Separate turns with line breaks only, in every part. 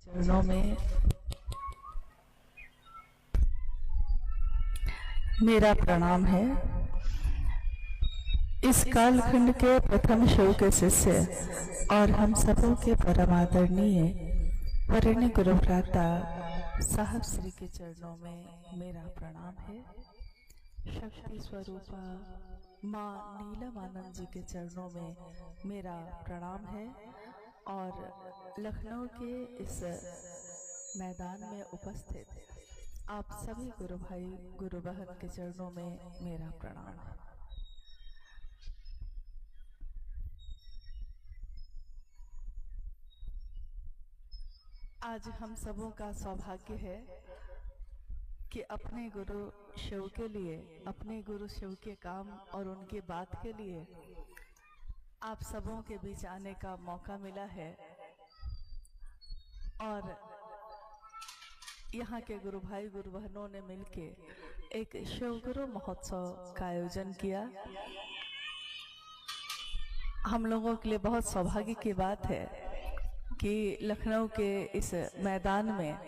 चरणों में मेरा प्रणाम है। इस कालखंड के प्रथम शिव के शिष्य और हम सबों के परम आदरणीय वरेण्य गुरुभ्राता साहब श्री के चरणों में मेरा प्रणाम है। शक्ति स्वरूपा माँ नीलम जी के चरणों में मेरा प्रणाम है और लखनऊ के इस मैदान में उपस्थित आप सभी गुरु भाई गुरु बहन के चरणों में मेरा प्रणाम है। आज हम सबों का सौभाग्य है कि अपने गुरु शिव के लिए, अपने गुरु शिव के काम और उनकी बात के लिए आप सबों के बीच आने का मौका मिला है। और यहाँ के गुरु भाई गुरु बहनों ने मिलके एक शिव गुरु महोत्सव का आयोजन किया। हम लोगों के लिए बहुत सौभाग्य की बात है कि लखनऊ के इस मैदान में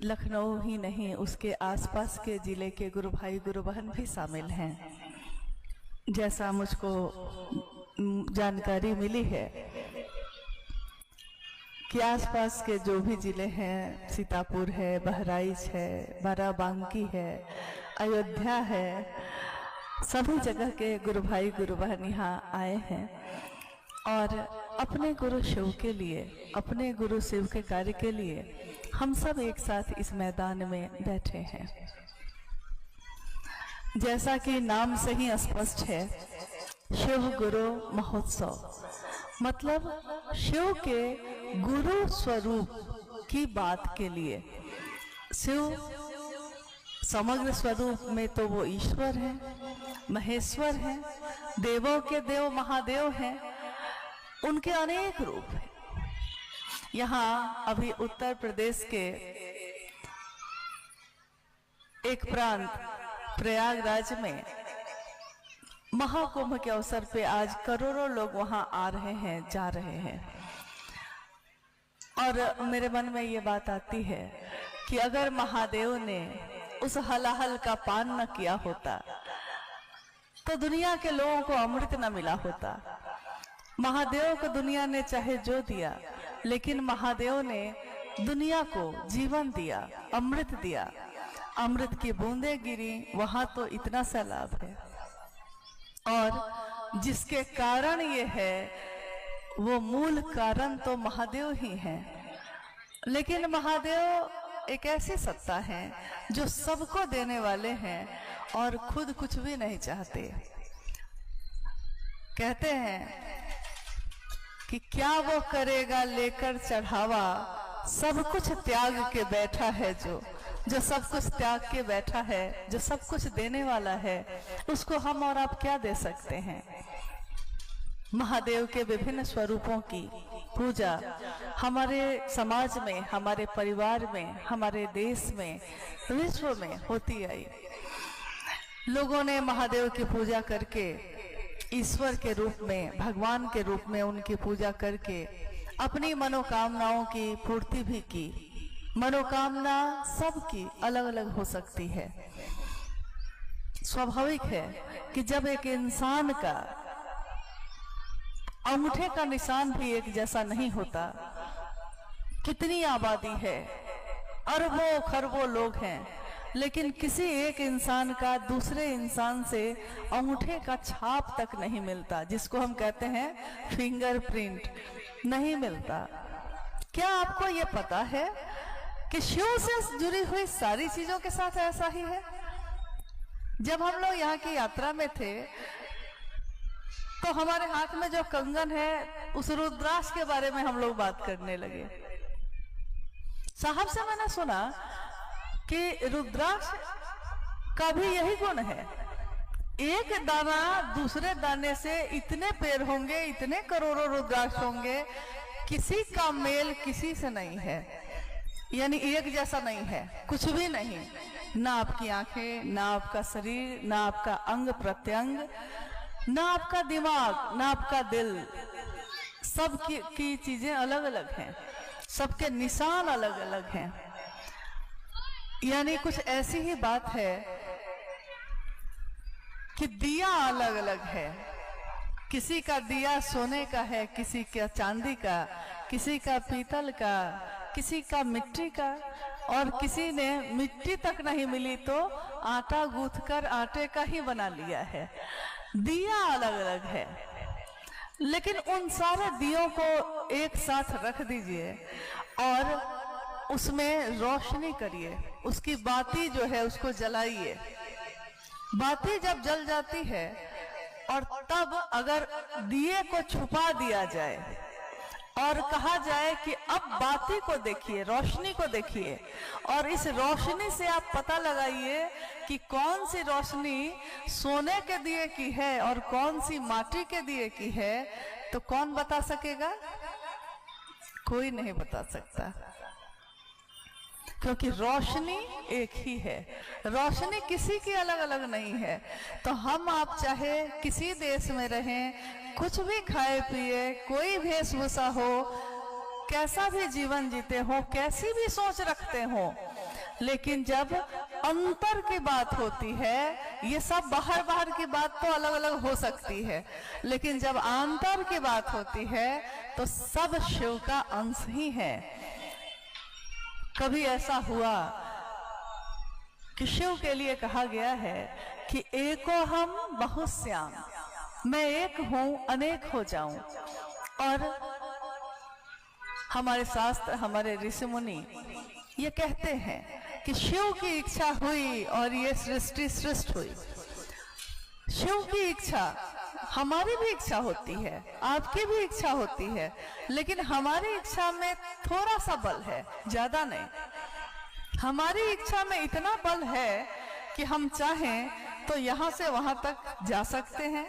लखनऊ ही नहीं उसके आसपास के जिले के गुरु भाई गुरु बहन भी शामिल हैं। जैसा मुझको जानकारी मिली है कि आसपास के जो भी जिले हैं, सीतापुर है, बहराइच है, बाराबंकी है, अयोध्या है, सभी जगह के गुरु भाई गुरु बहन यहाँ आए हैं और अपने गुरु शिव के लिए, अपने गुरु शिव के कार्य के लिए हम सब एक साथ इस मैदान में बैठे हैं। जैसा कि नाम से ही स्पष्ट है, शिव गुरु महोत्सव मतलब शिव के गुरु स्वरूप की बात के लिए। शिव समग्र स्वरूप में तो वो ईश्वर है, महेश्वर है, देवों के देव महादेव हैं, उनके अनेक रूप हैं। यहाँ अभी उत्तर प्रदेश के एक प्रांत प्रयागराज में महाकुंभ के अवसर पे आज करोड़ों लोग वहां आ रहे हैं, जा रहे हैं। और मेरे मन में ये बात आती है कि अगर महादेव ने उस हलाहल का पान न किया होता तो दुनिया के लोगों को अमृत न मिला होता। महादेव को दुनिया ने चाहे जो दिया, लेकिन महादेव ने दुनिया को जीवन दिया, अमृत दिया। अमृत की बूंदें गिरी, वहां तो इतना सा लाभ है। और जिसके कारण ये है, वो मूल कारण तो महादेव ही है। लेकिन महादेव एक ऐसी सत्ता है जो सबको देने वाले हैं और खुद कुछ भी नहीं चाहते। कहते हैं कि क्या वो करेगा लेकर चढ़ावा, सब कुछ त्याग के बैठा है जो सब कुछ त्याग के बैठा है, जो सब कुछ देने वाला है, उसको हम और आप क्या दे सकते हैं। महादेव के विभिन्न स्वरूपों की पूजा हमारे समाज में, हमारे परिवार में, हमारे देश में, विश्व में होती आई। लोगों ने महादेव की पूजा करके ईश्वर के रूप में, भगवान के रूप में उनकी पूजा करके अपनी मनोकामनाओं की पूर्ति भी की। मनोकामना सबकी अलग अलग हो सकती है। स्वाभाविक है कि जब एक इंसान का अंगूठे का निशान भी एक जैसा नहीं होता, कितनी आबादी है, अरबों खरबों लोग हैं, लेकिन किसी एक इंसान का दूसरे इंसान से अंगूठे का छाप तक नहीं मिलता, जिसको हम कहते हैं फिंगरप्रिंट, नहीं मिलता। क्या आपको ये पता है कि शिव से जुड़ी हुई सारी चीजों के साथ ऐसा ही है? जब हम लोग यहाँ की यात्रा में थे तो हमारे हाथ में जो कंगन है, उस रुद्राक्ष के बारे में हम लोग बात करने लगे। साहब से मैंने सुना कि रुद्राक्ष का भी यही गुण है, एक दाना दूसरे दाने से इतने पेड़ होंगे, इतने करोड़ों रुद्राक्ष होंगे, किसी का मेल किसी से नहीं है, यानी एक जैसा नहीं है, कुछ भी नहीं। ना आपकी आंखें, ना आपका शरीर, ना आपका अंग प्रत्यंग, ना आपका दिमाग, ना आपका दिल, सब की चीजें अलग अलग हैं। सबके निशान अलग अलग हैं। यानी कुछ ऐसी ही बात है कि दिया अलग अलग है। किसी का दिया सोने का है, किसी का चांदी का, किसी का पीतल का, किसी का मिट्टी का, और किसी ने मिट्टी तक नहीं मिली तो आटा गूंथकर आटे का ही बना लिया है। दिया अलग अलग है, लेकिन उन सारे दियों को एक साथ रख दीजिए और उसमें रोशनी करिए, उसकी बाती जो है उसको जलाइए। बाती जब जल जाती है और तब अगर दिए को छुपा दिया जाए और कहा जाए कि अब बाती को देखिए, रोशनी को देखिए, और इस रोशनी से आप पता लगाइए कि कौन सी रोशनी सोने के दिए की है और कौन सी माटी के दिए की है, तो कौन बता सकेगा? कोई नहीं बता सकता, क्योंकि रोशनी एक ही है। रोशनी किसी की अलग अलग नहीं है। तो हम आप चाहे किसी देश में रहें, कुछ भी खाए पिए, कोई वेशभूषा हो, कैसा भी जीवन जीते हो, कैसी भी सोच रखते हो, लेकिन जब अंतर की बात होती है, ये सब बाहर बाहर की बात तो अलग अलग हो सकती है, लेकिन जब अंतर की बात होती है तो सब शिव का अंश ही है। कभी ऐसा हुआ कि शिव के लिए कहा गया है कि एको हम बहुश्याम, मैं एक हूं अनेक हो जाऊं। और हमारे शास्त्र, हमारे ऋषि मुनि ये कहते हैं कि शिव की इच्छा हुई और ये सृष्टि सृष्ट हुई। शिव की इच्छा, हमारी भी इच्छा होती है, आपकी भी इच्छा होती है, लेकिन हमारी इच्छा में थोड़ा सा बल है, ज्यादा नहीं। हमारी इच्छा में इतना बल है कि हम चाहें तो यहाँ से वहां तक जा सकते हैं।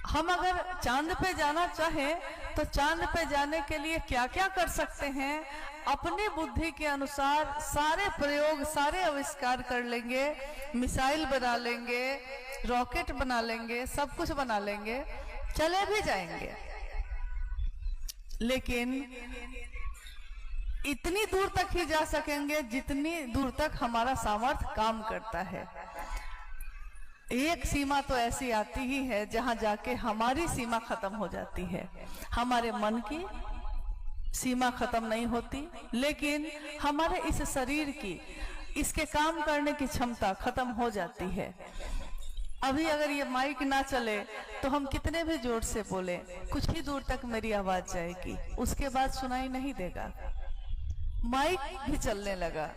हम अगर चांद पे जाना चाहें तो चांद पे जाने के लिए क्या क्या कर सकते हैं, अपनी बुद्धि के अनुसार सारे प्रयोग, सारे आविष्कार कर लेंगे, मिसाइल बना लेंगे, रॉकेट बना लेंगे, सब कुछ बना लेंगे, चले भी जाएंगे, लेकिन इतनी दूर तक ही जा सकेंगे जितनी दूर तक हमारा सामर्थ्य काम करता है। एक सीमा तो ऐसी आती ही है जहां जाके हमारी सीमा खत्म हो जाती है। हमारे मन की सीमा खत्म नहीं होती, लेकिन हमारे इस शरीर की, इसके काम करने की क्षमता खत्म हो जाती है। अभी अगर ये माइक ना चले तो हम कितने भी जोर से बोले, कुछ ही दूर तक मेरी आवाज जाएगी, उसके बाद सुनाई नहीं देगा। माइक भी चलने लगा,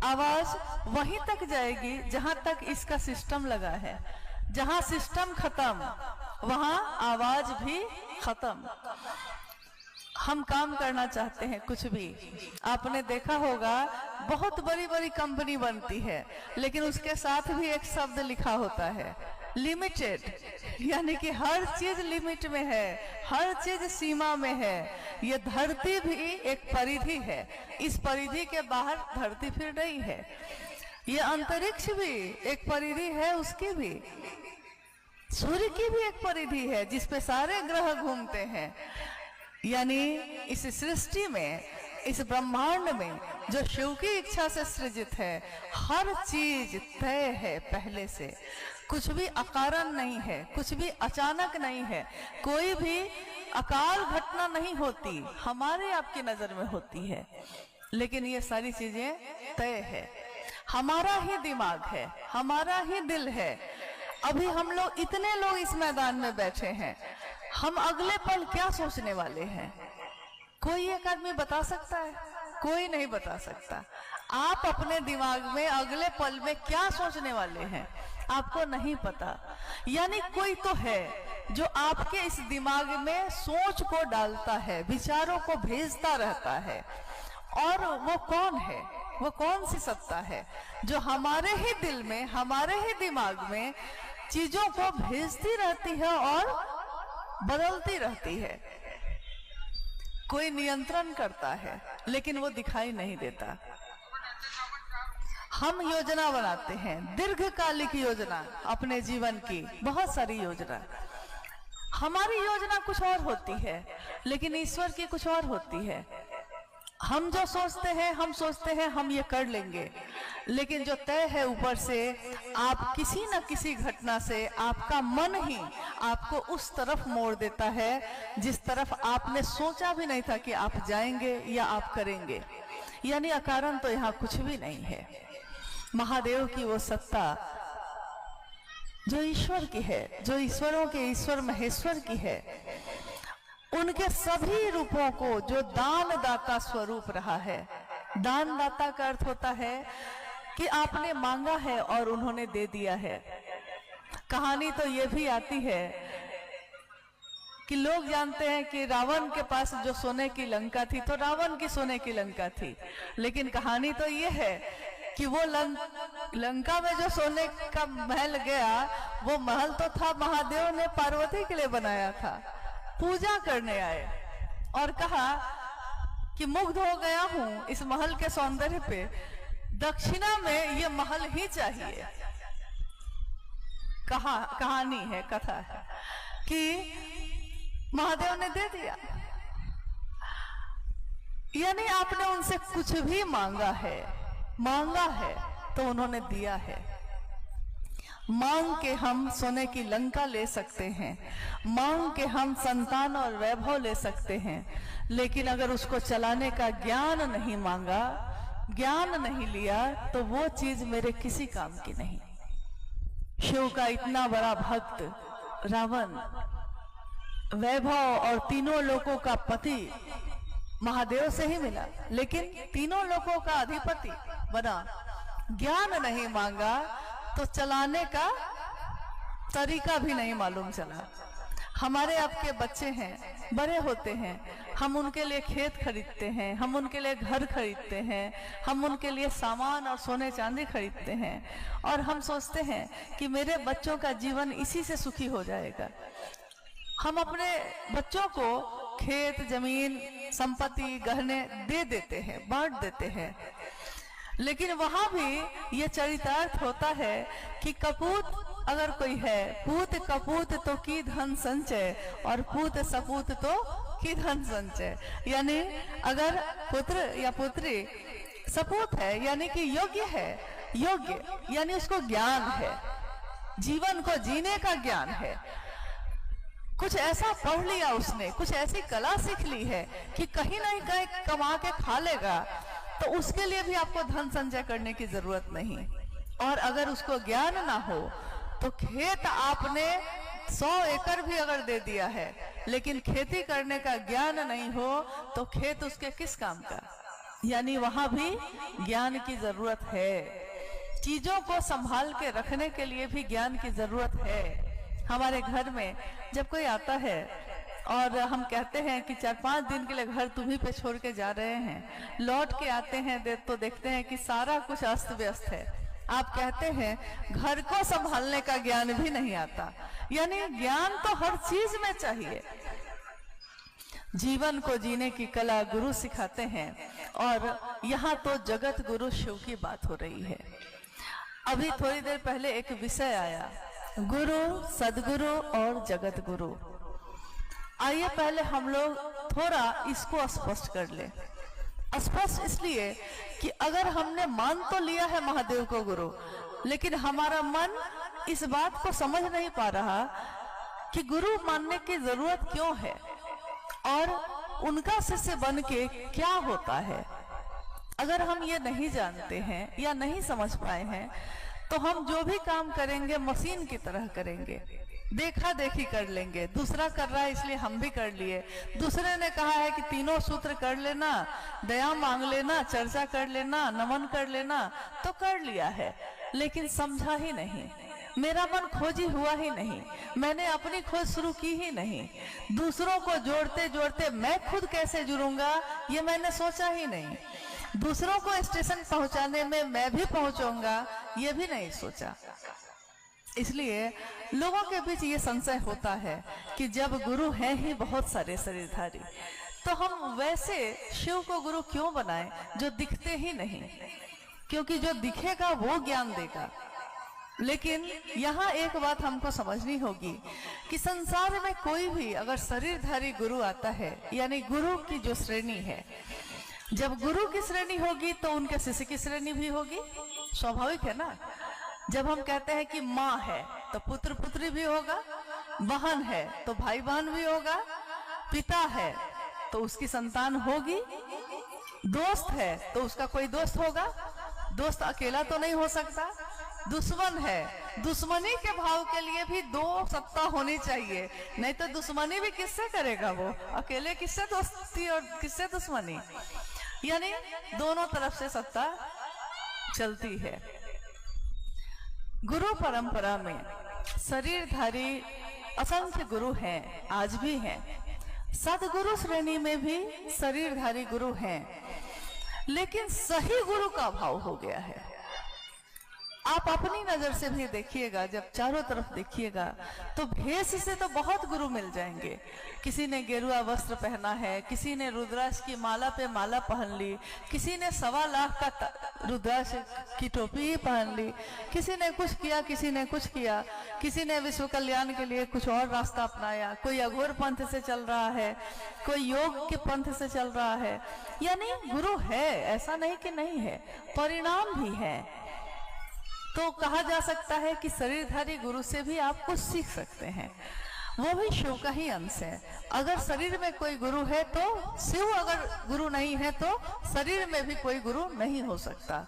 आवाज वहीं तक जाएगी जहां तक इसका सिस्टम लगा है। जहां सिस्टम खत्म वहां आवाज भी खत्म। हम काम करना चाहते हैं कुछ भी, आपने देखा होगा बहुत बड़ी बड़ी कंपनी बनती है, लेकिन उसके साथ भी एक शब्द लिखा होता है, लिमिटेड। यानी कि हर चीज लिमिट में है, हर चीज सीमा में है। ये धरती भी एक परिधि है, इस परिधि के बाहर धरती फिर रही है। ये अंतरिक्ष भी एक परिधि है, उसकी भी, सूर्य की भी एक परिधि है जिसपे सारे ग्रह घूमते हैं। यानी इस सृष्टि में, इस ब्रह्मांड में जो शिव की इच्छा से सृजित है, हर चीज तय है पहले से। कुछ भी अकारण नहीं है, कुछ भी अचानक नहीं है, कोई भी अकाल घटना नहीं होती, हमारे आपकी नजर में होती है, लेकिन ये सारी चीजें तय है। हमारा ही दिमाग है, हमारा ही दिल है। अभी हम लोग, इतने लोग इस मैदान में बैठे हैं, हम अगले पल क्या सोचने वाले हैं? कोई एक आदमी बता सकता है? कोई नहीं बता सकता। आप अपने दिमाग में अगले पल में क्या सोचने वाले हैं आपको नहीं पता। यानी कोई तो है जो आपके इस दिमाग में सोच को डालता है, विचारों को भेजता रहता है। और वो कौन है? वो कौन सी सत्ता है जो हमारे ही दिल में, हमारे ही दिमाग में चीजों को भेजती रहती है और बदलती रहती है? कोई नियंत्रण करता है, लेकिन वो दिखाई नहीं देता। हम योजना बनाते हैं, दीर्घकालिक योजना, अपने जीवन की बहुत सारी योजना। हमारी योजना कुछ और होती है, लेकिन ईश्वर की कुछ और होती है। हम जो सोचते हैं, हम ये कर लेंगे, लेकिन जो तय है ऊपर से, आप किसी न किसी घटना से आपका मन ही आपको उस तरफ मोड़ देता है जिस तरफ आपने सोचा भी नहीं था कि आप जाएंगे या आप करेंगे। यानी अकारण तो यहाँ कुछ भी नहीं है। महादेव की वो सत्ता जो ईश्वर की है, जो ईश्वरों के ईश्वर महेश्वर की है, उनके सभी रूपों को जो दानदाता स्वरूप रहा है। दानदाता का अर्थ होता है कि आपने मांगा है और उन्होंने दे दिया है। कहानी तो ये भी आती है कि लोग जानते हैं कि रावण के पास जो सोने की लंका थी तो रावण की सोने की लंका थी, लेकिन कहानी तो ये है कि वो लंका में जो सोने का महल गया, वो महल तो था महादेव ने पार्वती के लिए बनाया था। पूजा करने आए और कहा कि मुग्ध हो गया हूं इस महल के सौंदर्य पे, दक्षिणा में ये महल ही चाहिए। कहानी है, कथा है कि महादेव ने दे दिया। यानी आपने उनसे कुछ भी मांगा है तो उन्होंने दिया है। मांग के हम सोने की लंका ले सकते हैं, मांग के हम संतान और वैभव ले सकते हैं, लेकिन अगर उसको चलाने का ज्ञान नहीं मांगा, ज्ञान नहीं लिया, तो वो चीज मेरे किसी काम की नहीं। शिव का इतना बड़ा भक्त रावण, वैभव और तीनों लोकों का पति महादेव से ही मिला, लेकिन तीनों लोकों का अधिपति बना। ज्ञान नहीं मांगा तो चलाने का तरीका भी नहीं मालूम चला। हमारे आपके बच्चे हैं, बड़े होते हैं, हम उनके लिए खेत खरीदते हैं, हम उनके लिए घर खरीदते हैं, हम उनके लिए सामान और सोने चांदी खरीदते हैं, और हम सोचते हैं कि मेरे बच्चों का जीवन इसी से सुखी हो जाएगा। हम अपने बच्चों को खेत, जमीन, संपत्ति, गहने दे देते हैं, बांट देते हैं, लेकिन वहां भी ये चरितार्थ होता है कि कपूत अगर कोई है, पूत कपूत तो की धन संचय, और पूत सपूत तो की धन संचय। यानी अगर पुत्र या पुत्री सपूत है यानी कि योग्य है, योग्य यानी उसको ज्ञान है, जीवन को जीने का ज्ञान है, कुछ ऐसा पढ़ लिया उसने, कुछ ऐसी कला सीख ली है कि कहीं ना कहीं कमा के खा लेगा, तो उसके लिए भी आपको धन संचय करने की जरूरत नहीं। और अगर उसको ज्ञान ना हो तो खेत आपने 100 एकड़ भी अगर दे दिया है, लेकिन खेती करने का ज्ञान नहीं हो तो खेत उसके किस काम का। यानी वहां भी ज्ञान की जरूरत है। चीजों को संभाल के रखने के लिए भी ज्ञान की जरूरत है। हमारे घर में जब कोई आता है और हम कहते हैं कि 4-5 दिन के लिए घर तुम्ही पे छोड़ के जा रहे हैं, लौट के आते हैं तो देखते हैं कि सारा कुछ अस्त व्यस्त है। आप कहते हैं घर को संभालने का ज्ञान भी नहीं आता। यानी ज्ञान तो हर चीज में चाहिए। जीवन को जीने की कला गुरु सिखाते हैं, और यहाँ तो जगत गुरु शिव की बात हो रही है। अभी थोड़ी देर पहले एक विषय आया, गुरु, सदगुरु और जगत गुरु। आइए पहले हम लोग थोड़ा इसको स्पष्ट कर ले। स्पष्ट इसलिए कि अगर हमने मान तो लिया है महादेव को गुरु, लेकिन हमारा मन इस बात को समझ नहीं पा रहा कि गुरु मानने की जरूरत क्यों है और उनका शिष्य बन के क्या होता है। अगर हम ये नहीं जानते हैं या नहीं समझ पाए हैं तो हम जो भी काम करेंगे मशीन की तरह करेंगे, देखा देखी कर लेंगे। दूसरा कर रहा है इसलिए हम भी कर लिए, दूसरे ने कहा है कि तीनों सूत्र कर लेना, दया मांग लेना, चर्चा कर लेना, नमन कर लेना, तो कर लिया है, लेकिन समझा ही नहीं। मेरा मन खोजी हुआ ही नहीं, मैंने अपनी खोज शुरू की ही नहीं। दूसरों को जोड़ते जोड़ते मैं खुद कैसे जुड़ूंगा ये मैंने सोचा ही नहीं। दूसरों को स्टेशन पहुंचाने में मैं भी पहुंचूंगा ये भी नहीं सोचा। इसलिए लोगों के बीच ये संशय होता है कि जब गुरु हैं ही बहुत सारे शरीरधारी, तो हम वैसे शिव को गुरु क्यों बनाएं जो दिखते ही नहीं, क्योंकि जो दिखेगा वो ज्ञान देगा। लेकिन यहाँ एक बात हमको समझनी होगी कि संसार में कोई भी अगर शरीरधारी गुरु आता है, यानी गुरु की जो श्रेणी है जब गुरु की श्रेणी होगी तो उनके शिष्य की श्रेणी भी होगी, स्वाभाविक है ना। जब हम कहते हैं कि माँ है तो पुत्र पुत्री भी होगा, बहन है तो भाई बहन भी होगा, पिता है तो उसकी संतान होगी, दोस्त है तो उसका कोई दोस्त होगा, दोस्त अकेला तो नहीं हो सकता, दुश्मन है, दुश्मनी के भाव के लिए भी दो सत्ता होनी चाहिए, नहीं तो दुश्मनी भी किससे करेगा वो, अकेले किससे दोस्ती और किससे दुश्मनी, यानी दोनों तरफ से सत्ता चलती है। गुरु परंपरा में शरीरधारी असंख्य गुरु हैं, आज भी हैं। सदगुरु श्रेणी में भी शरीरधारी गुरु हैं, लेकिन सही गुरु का अभाव हो गया है। आप अपनी नजर से भी देखिएगा, जब चारों तरफ देखिएगा तो भेष से तो बहुत गुरु मिल जाएंगे। किसी ने गेरुआ वस्त्र पहना है, किसी ने रुद्राक्ष की माला पे माला पहन ली, किसी ने 1.25 लाख का रुद्राक्ष की टोपी ही पहन ली, किसी ने कुछ किया, किसी ने कुछ किया, किसी ने विश्व कल्याण के लिए कुछ और रास्ता अपनाया, कोई अघोर पंथ से चल रहा है, कोई योग के पंथ से चल रहा है। यानी गुरु है, ऐसा नहीं कि नहीं है, परिणाम भी है। तो कहा जा सकता है कि शरीरधारी गुरु से भी आप कुछ सीख सकते हैं, वो भी शिव का ही अंश है। अगर शरीर में कोई गुरु है तो शिव, अगर गुरु नहीं है तो शरीर में भी कोई गुरु नहीं हो सकता।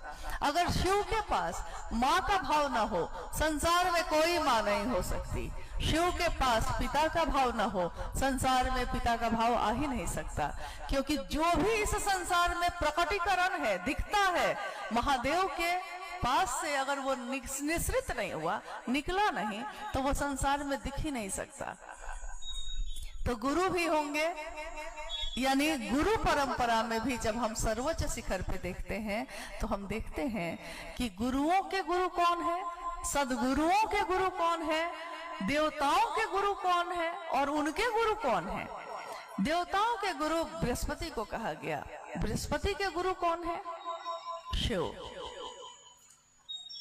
अगर शिव के पास माँ का भाव ना हो, संसार में कोई माँ नहीं हो सकती। शिव के पास पिता का भाव ना हो, संसार में पिता का भाव आ ही नहीं सकता, क्योंकि जो भी इस संसार में प्रकटीकरण है, दिखता है, महादेव के पास से अगर वो निश्रित नहीं हुआ, निकला नहीं, तो वो संसार में दिख ही नहीं सकता। तो गुरु भी होंगे, यानी गुरु परंपरा में भी जब हम सर्वोच्च शिखर पे देखते हैं तो हम देखते हैं कि गुरुओं के गुरु कौन है, सदगुरुओं के गुरु कौन है, देवताओं के गुरु कौन है और उनके गुरु कौन है। देवताओं के गुरु बृहस्पति को कहा गया। बृहस्पति के गुरु कौन है? शिव।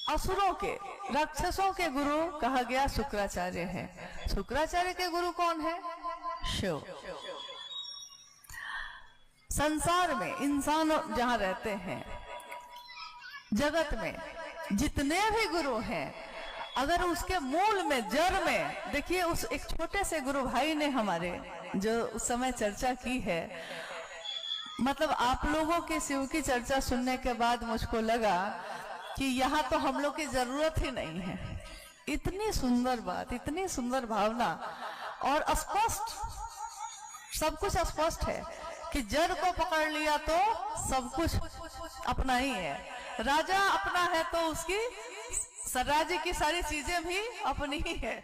असुरों के, राक्षसों के गुरु कहा गया शुक्राचार्य है। शुक्राचार्य के गुरु कौन है? शिव। संसार में इंसान जहां रहते हैं, जगत में जितने भी गुरु हैं, अगर उसके मूल में, जड़ में देखिए, उस एक छोटे से गुरु भाई ने हमारे जो उस समय चर्चा की है, मतलब आप लोगों के शिव की चर्चा सुनने के बाद मुझको लगा कि यहाँ तो हम लोग की जरूरत ही नहीं है। इतनी सुंदर बात, इतनी सुंदर भावना, और स्पष्ट, सब कुछ स्पष्ट है कि जड़ को पकड़ लिया तो सब कुछ अपना ही है। राजा अपना है तो उसकी राज्य की सारी चीजें भी अपनी ही है।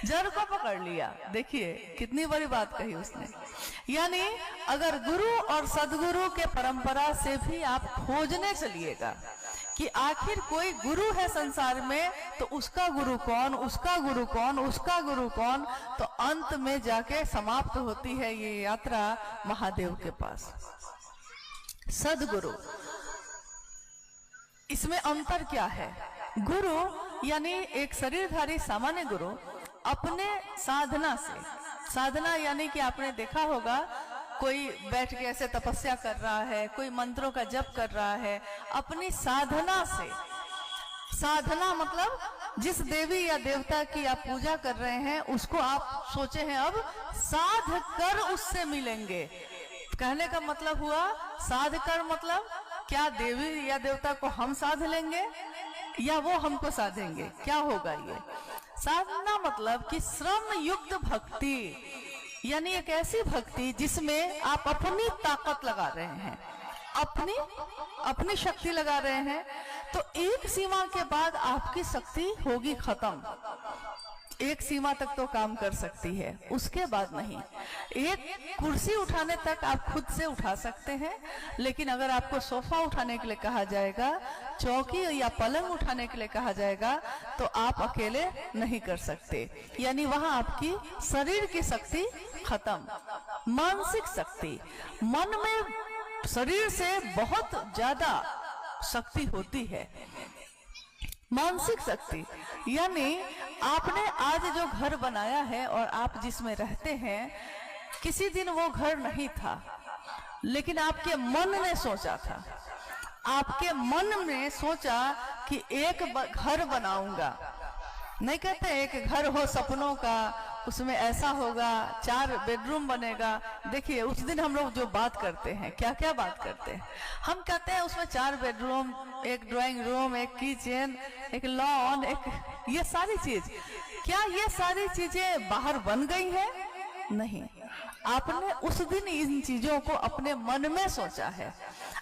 जड़ को पकड़ लिया, देखिए कितनी बड़ी बात कही उसने। यानी अगर गुरु और सदगुरु के परंपरा से भी आप खोजने चलिएगा कि आखिर कोई गुरु है संसार में, तो उसका गुरु कौन, उसका गुरु कौन, उसका गुरु कौन, तो अंत में जाके समाप्त होती है ये यात्रा महादेव के पास। सदगुरु, इसमें अंतर क्या है? गुरु यानी एक शरीरधारी सामान्य गुरु अपने साधना से, साधना यानी कि आपने देखा होगा कोई बैठ के ऐसे तपस्या कर रहा है, कोई मंत्रों का जप कर रहा है, अपनी साधना से। साधना मतलब जिस देवी या देवता की आप पूजा कर रहे हैं उसको आप सोचे हैं अब साध कर उससे मिलेंगे। कहने का मतलब हुआ साध कर, मतलब क्या देवी या देवता को हम साध लेंगे या वो हमको साधेंगे? क्या होगा ये? साधना मतलब कि श्रम युक्त भक्ति, यानी एक ऐसी भक्ति जिसमें आप अपनी ताकत लगा रहे हैं, अपनी शक्ति लगा रहे हैं। तो एक सीमा के बाद आपकी शक्ति होगी खत्म। एक सीमा तक तो काम कर सकती है, उसके बाद नहीं। एक कुर्सी उठाने तक आप खुद से उठा सकते हैं, लेकिन अगर आपको सोफा उठाने के लिए कहा जाएगा, चौकी या पलंग उठाने के लिए कहा जाएगा, तो आप अकेले नहीं कर सकते। यानी वहां आपकी शरीर की शक्ति खत्म। मानसिक शक्ति, मन में शरीर से बहुत ज्यादा शक्ति होती है। मानसिक शक्ति यानी आपने आज जो घर बनाया है और आप जिसमें रहते हैं, किसी दिन वो घर नहीं था, लेकिन आपके मन ने सोचा था, आपके मन में सोचा कि एक घर बनाऊंगा। नहीं कहते एक घर हो सपनों का, उसमें ऐसा होगा, 4 बेडरूम बनेगा। देखिए उस दिन हम लोग जो बात करते हैं, क्या क्या बात करते हैं, हम कहते हैं उसमें 4 बेडरूम, एक ड्राइंग रूम, एक किचन, एक लॉन, एक ये सारी चीज, क्या ये सारी चीजें बाहर बन गई हैं? नहीं, आपने उस दिन इन चीजों को अपने मन में सोचा है,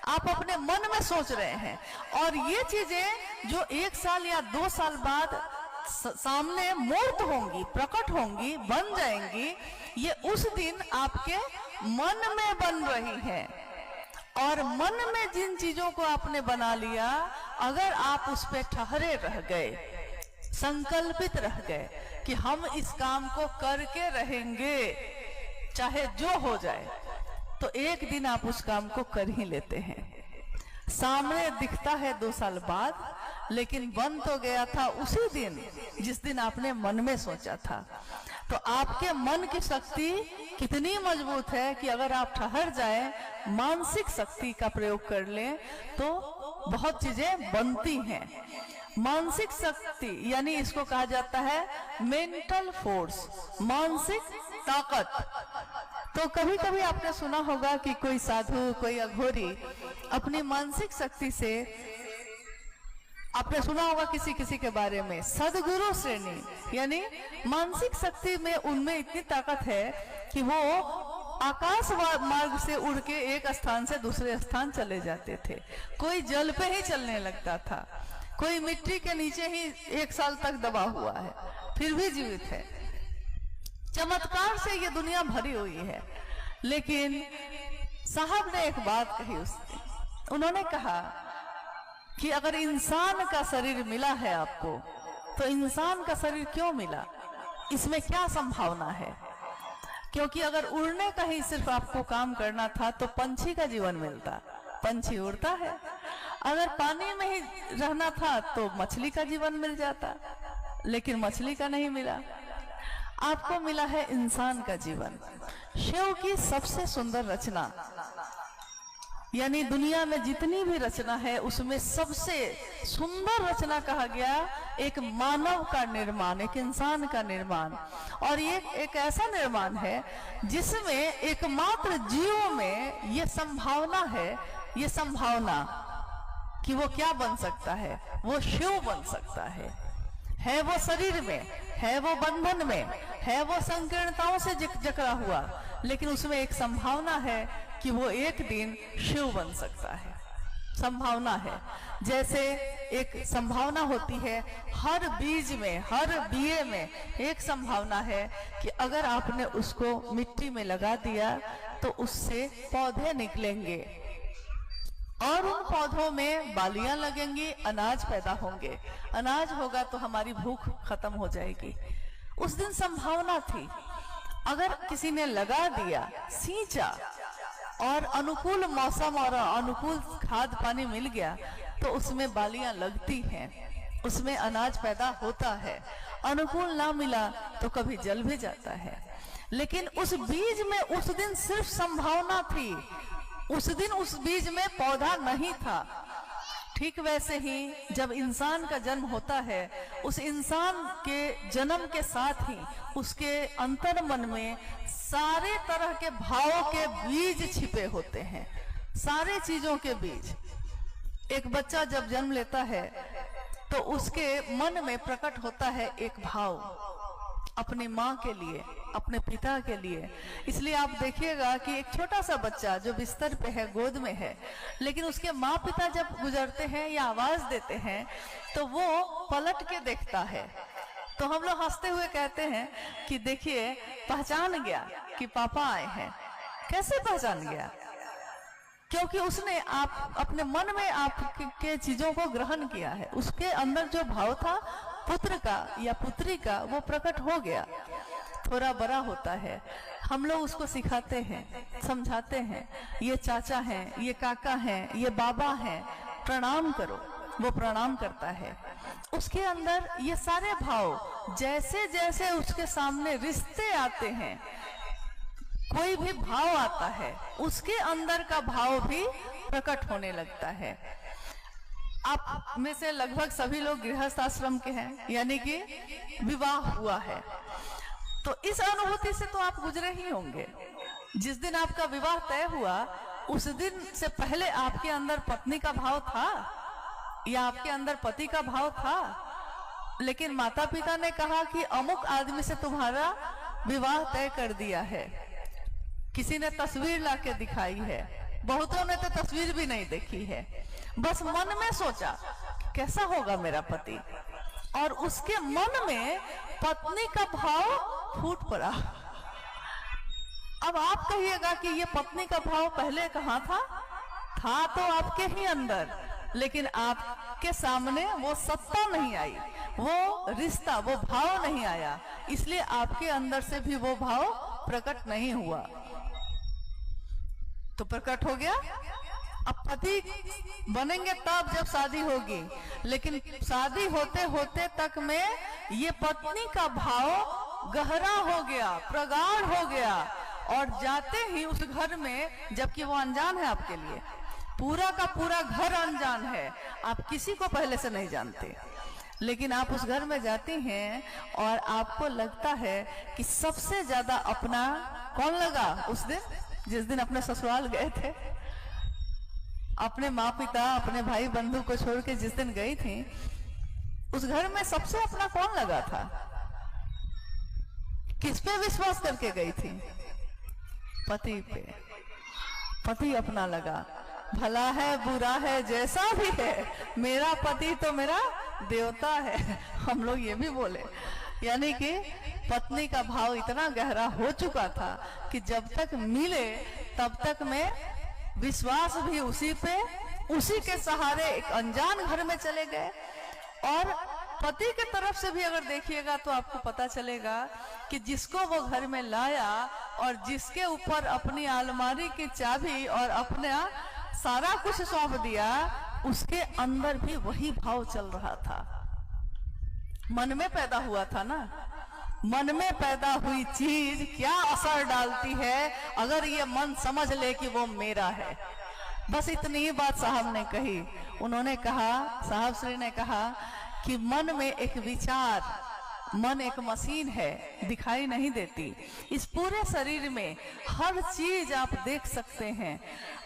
आप अपने मन में सोच रहे हैं। और ये चीजें जो 1 साल या 2 साल बाद सामने मूर्त होंगी, प्रकट होंगी, बन जाएंगी, ये उस दिन आपके मन में बन रही है। और मन में जिन चीजों को आपने बना लिया, अगर आप उस पे ठहरे रह गए, संकल्पित रह गए कि हम इस काम को करके रहेंगे चाहे जो हो जाए, तो एक दिन आप उस काम को कर ही लेते हैं। सामने दिखता है 2 साल बाद, लेकिन बन तो गया था उसी दिन जिस दिन आपने मन में सोचा था। तो आपके मन की शक्ति कितनी मजबूत है कि अगर आप ठहर जाएं, मानसिक शक्ति का प्रयोग कर लें, तो बहुत चीजें बनती हैं। मानसिक शक्ति यानी इसको कहा जाता है मेंटल फोर्स, मानसिक ताकत। तो कभी कभी आपने सुना होगा कि कोई साधु, कोई अघोरी अपनी मानसिक शक्ति से, आपने सुना होगा किसी किसी के बारे में सदगुरु श्रेणी, यानी मानसिक शक्ति में उनमें इतनी ताकत है कि वो आकाश मार्ग से उड़ के एक स्थान से दूसरे स्थान चले जाते थे। कोई जल पे ही चलने लगता था, कोई मिट्टी के नीचे ही 1 साल तक दबा हुआ है, फिर भी जीवित है। चमत्कार से ये दुनिया भरी हुई है। लेकिन साहब ने एक बात कही उस दिन, उन्होंने कहा कि अगर इंसान का शरीर मिला है आपको, तो इंसान का शरीर क्यों मिला, इसमें क्या संभावना है? क्योंकि अगर उड़ने का ही सिर्फ आपको काम करना था तो पंछी का जीवन मिलता, पंछी उड़ता है। अगर पानी में ही रहना था तो मछली का जीवन मिल जाता, लेकिन मछली का नहीं मिला। आपको मिला है इंसान का जीवन। शिव की सबसे सुंदर रचना, यानी दुनिया में जितनी भी रचना है उसमें सबसे सुंदर रचना कहा गया एक मानव का निर्माण, एक इंसान का निर्माण। और ये एक ऐसा निर्माण है जिसमें एकमात्र जीवों में ये संभावना है, ये संभावना कि वो क्या बन सकता है, वो शिव बन सकता है वो शरीर में, है वो बंधन में, है वो संकीर्णताओं से जकड़ा हुआ, लेकिन उसमें एक संभावना है कि वो एक दिन शिव बन सकता है। संभावना है, जैसे एक संभावना होती है हर बीज में, हर बिये में एक संभावना है कि अगर आपने उसको मिट्टी में लगा दिया तो उससे पौधे निकलेंगे और उन पौधों में बालियां लगेंगी, अनाज पैदा होंगे। अनाज होगा तो हमारी भूख खत्म हो जाएगी। उस दिन संभावना थी, अगर किसी ने लगा दिया, सींचा और अनुकूल मौसम और अनुकूल खाद पानी मिल गया तो उसमें बालियां लगती हैं, उसमें अनाज पैदा होता है। अनुकूल ना मिला तो कभी जल भी जाता है। लेकिन उस बीज में उस दिन सिर्फ संभावना थी, उस दिन उस बीज में पौधा नहीं था। ठीक वैसे ही जब इंसान का जन्म होता है, उस इंसान के जन्म के साथ ही उसके अंतर मन में सारे तरह के भावों के बीज छिपे होते हैं, सारे चीजों के बीज। एक बच्चा जब जन्म लेता है तो उसके मन में प्रकट होता है एक भाव अपनी माँ के लिए, अपने पिता के लिए। इसलिए आप देखिएगा कि एक छोटा सा बच्चा जो बिस्तर पे है, गोद में है, लेकिन उसके माँ पिता जब गुजरते हैं या आवाज देते हैं तो वो पलट के देखता है। तो हम लोग हंसते हुए कहते हैं कि देखिए पहचान गया कि पापा आए हैं। कैसे पहचान गया? क्योंकि उसने आप अपने मन में आपके चीजों को ग्रहण किया है। उसके अंदर जो भाव था पुत्र का या पुत्री का, वो प्रकट हो गया। थोड़ा बड़ा होता है, हम लोग उसको सिखाते हैं, समझाते हैं, ये चाचा हैं, ये काका हैं, ये बाबा हैं, प्रणाम करो। वो प्रणाम करता है। उसके अंदर ये सारे भाव जैसे जैसे उसके सामने रिश्ते आते हैं, कोई भी भाव आता है उसके अंदर का भाव भी प्रकट होने लगता है। आप में से लगभग सभी लोग गृहस्थ आश्रम के हैं, यानी कि विवाह हुआ है, तो इस अनुभूति से तो आप गुजरे ही होंगे। जिस दिन आपका विवाह तय हुआ उस दिन से पहले आपके अंदर पत्नी का भाव था या आपके अंदर पति का भाव था, लेकिन माता पिता ने कहा कि अमुक आदमी से तुम्हारा विवाह तय कर दिया है। किसी ने तस्वीर लाके दिखाई है, बहुतों ने तो तस्वीर भी नहीं देखी है, बस मन में सोचा कैसा होगा मेरा पति, और उसके मन में पत्नी का भाव फूट पड़ा। अब आप कहिएगा कि ये पत्नी का भाव पहले कहाँ था? था तो आपके ही अंदर, लेकिन आपके सामने वो सत्ता नहीं आई, वो रिश्ता, वो भाव नहीं आया, इसलिए आपके अंदर से भी वो भाव प्रकट नहीं हुआ। तो प्रकट हो गया। अब पति बनेंगे तब जब शादी होगी, लेकिन शादी होते होते तक में ये पत्नी का भाव गहरा हो गया, प्रगाढ़ हो गया, और जाते ही उस घर में, जबकि वो अनजान है आपके लिए, पूरा का पूरा घर अनजान है, आप किसी को पहले से नहीं जानते, लेकिन आप उस घर में जाती हैं और आपको लगता है कि सबसे ज्यादा अपना कौन लगा उस दिन, जिस दिन अपने ससुराल गए थे, अपने माँ पिता, अपने भाई बंधु को छोड़ के जिस दिन गई थी, उस घर में सबसे अपना कौन लगा था? किस पे विश्वास करके गई थी? पति पे। पति अपना लगा, भला है बुरा है जैसा भी है, मेरा पति तो मेरा देवता है। हम लोग ये भी बोले, यानी कि पत्नी का भाव इतना गहरा हो चुका था कि जब तक मिले तब तक में विश्वास भी उसी पे, उसी के सहारे एक अनजान घर में चले गए। और पति के तरफ से भी अगर देखिएगा तो आपको पता चलेगा कि जिसको वो घर में लाया और जिसके ऊपर अपनी अलमारी की चाबी और अपना सारा कुछ सौंप दिया, उसके अंदर भी वही भाव चल रहा था। मन में पैदा हुआ था ना, मन में पैदा हुई चीज क्या असर डालती है अगर ये मन समझ ले कि वो मेरा है। बस इतनी ही बात साहब ने कही। उन्होंने कहा, साहब श्री ने कहा कि मन में एक विचार, मन एक मशीन है, दिखाई नहीं देती। इस पूरे शरीर में हर चीज आप देख सकते हैं,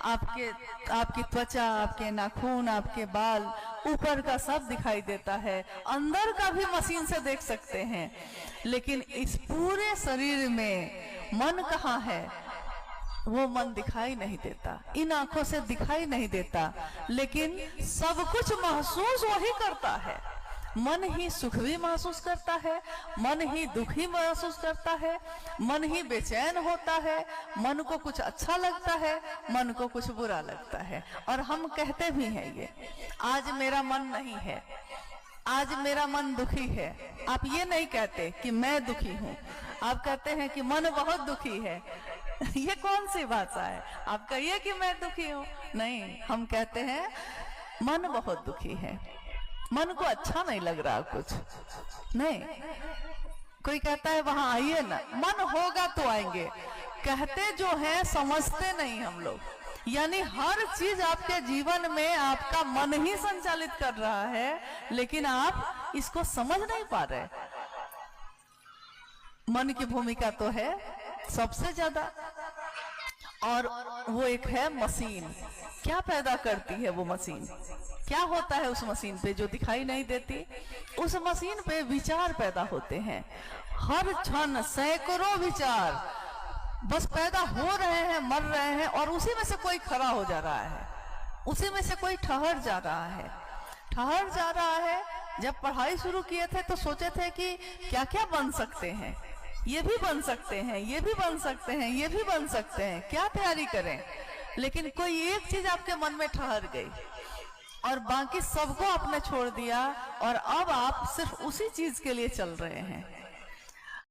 आपकी त्वचा, आपके नाखून, आपके बाल, ऊपर का सब दिखाई देता है, अंदर का भी मशीन से देख सकते हैं, लेकिन इस पूरे शरीर में मन कहाँ है? वो मन दिखाई नहीं देता, इन आंखों से दिखाई नहीं देता, लेकिन सब कुछ महसूस वही करता है। मन ही सुख भी महसूस करता है, मन ही दुखी महसूस करता है, मन ही बेचैन होता है, मन को कुछ अच्छा लगता है, मन को कुछ बुरा लगता है। और हम कहते भी हैं ये, आज मेरा मन नहीं है, आज मेरा मन दुखी है। आप ये नहीं कहते कि मैं दुखी हूँ, आप कहते हैं कि मन बहुत दुखी है। ये कौन सी भाषा है? आप कहिए कि मैं दुखी हूँ, नहीं, हम कहते हैं मन बहुत दुखी है, मन को अच्छा नहीं लग रहा कुछ नहीं। कोई कहता है वहां आइए ना, मन होगा तो आएंगे, कहते जो है समझते नहीं हम लोग। यानी हर चीज आपके जीवन में आपका मन ही संचालित कर रहा है, लेकिन आप इसको समझ नहीं पा रहे। मन की भूमिका तो है सबसे ज्यादा, और वो एक है मशीन। क्या पैदा करती है वो मशीन? क्या होता है उस मशीन पे जो दिखाई नहीं देती? उस मशीन पे विचार पैदा होते हैं, हर क्षण सैकड़ों विचार बस पैदा हो रहे हैं, मर रहे हैं, और उसी में से कोई खड़ा हो जा रहा है, उसी में से कोई ठहर जा रहा है, ठहर जा रहा है। जब पढ़ाई शुरू किए थे तो सोचे थे कि क्या क्या बन सकते हैं, ये भी बन सकते हैं, ये भी बन सकते हैं, ये भी बन सकते हैं, क्या तैयारी करें, लेकिन कोई एक चीज आपके मन में ठहर गई और बाकी सबको आपने छोड़ दिया, और अब आप सिर्फ उसी चीज के लिए चल रहे हैं।